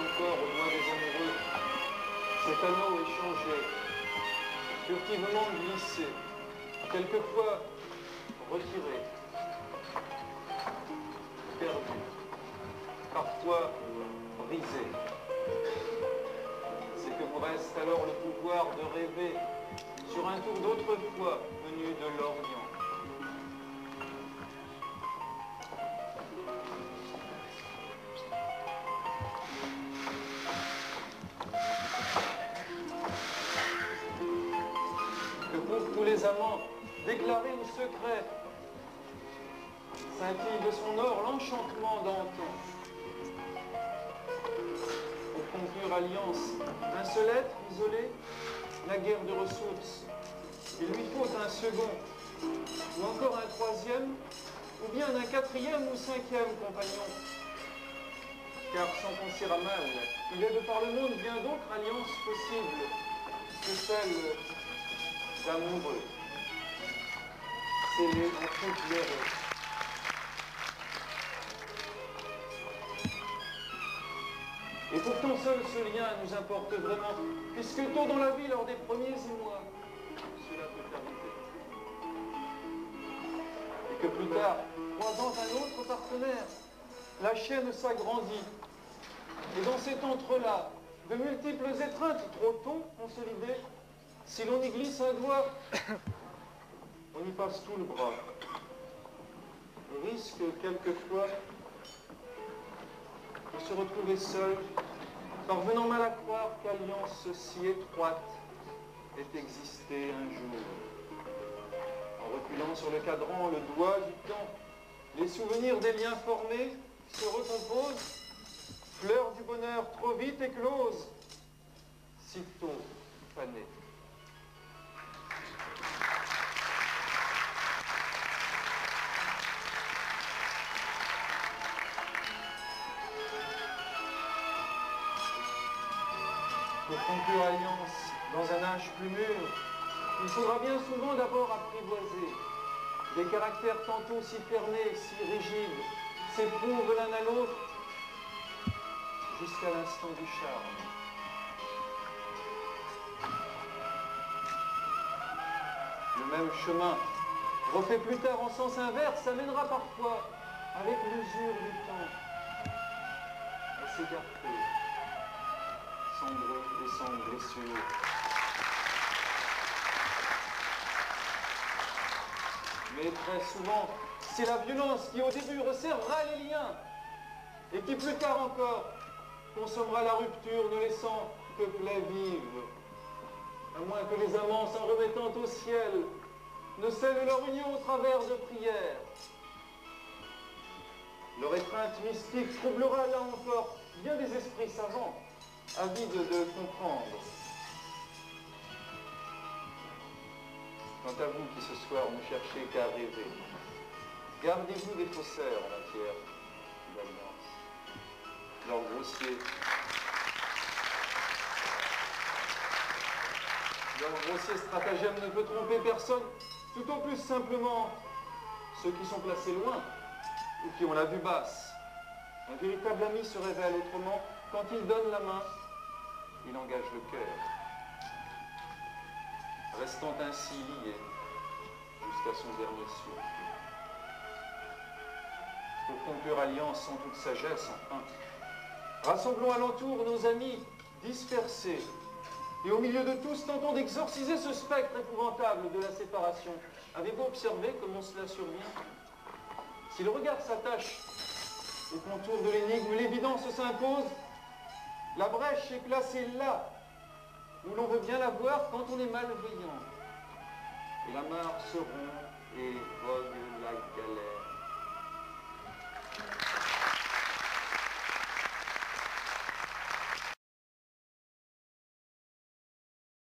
encore au mois des amoureux, cet anneau échangé, furtivement glissé, quelquefois retiré, perdu, parfois brisé. C'est que vous reste alors le pouvoir de rêver sur un tour d'autrefois venu de l'Orient. Que pour tous les amants, déclarer le secret, scintille de son or l'enchantement d'antan. Pour conclure alliance, un seul être isolé, la guerre de ressources. Il lui faut un second, ou encore un troisième, ou bien un quatrième ou cinquième compagnon. Car sans penser à mal, il est de par le monde bien d'autres alliances possibles que celles d'amoureux, scellées en toute l'erreur. Et pourtant seul ce lien nous importe vraiment, puisque tôt dans la vie, lors des premiers émois, cela peut arriver. Et que plus tard, croisant un autre partenaire, la chaîne s'agrandit. Et dans cet entre-là, de multiples étreintes trop tôt consolidées, si l'on y glisse un doigt, on y passe tout le bras. On risque quelquefois de se retrouver seul, parvenant mal à croire qu'alliance si étroite ait existé un jour. En reculant sur le cadran le doigt du temps, les souvenirs des liens formés se recomposent, fleurs du bonheur trop vite écloses, sitôt fanées. Pour conclure alliance dans un âge plus mûr, il faudra bien souvent d'abord apprivoiser. Des caractères tantôt si fermés, si rigides, s'éprouvent l'un à l'autre jusqu'à l'instant du charme. Le même chemin, refait plus tard en sens inverse, amènera parfois, avec l'usure du temps, à s'écarter, sans bruit et sans blessure. Mais très souvent, c'est la violence qui au début resserrera les liens et qui plus tard encore consommera la rupture, ne laissant que plaie vive. À moins que les amants, s'en remettant au ciel, ne scellent leur union au travers de prières. Leur étreinte mystique troublera là encore bien des esprits savants, avides de comprendre. Quant à vous qui ce soir ne cherchez qu'à rêver, gardez-vous des faussaires en matière d'alliance. Leur grossier stratagème ne peut tromper personne, tout au plus simplement ceux qui sont placés loin ou qui ont la vue basse. Un véritable ami se révèle autrement quand il donne la main, il engage le cœur. Restant ainsi liés jusqu'à son dernier souffle. Pour conclure alliance en toute sagesse, enfin, rassemblons alentour nos amis dispersés, et au milieu de tous, tentons d'exorciser ce spectre épouvantable de la séparation. Avez-vous observé comment cela survient? Si le regard s'attache au contour de l'énigme, l'évidence s'impose, la brèche est placée là, où l'on veut bien la voir quand on est malveillant. Et la mare se rompt et vogue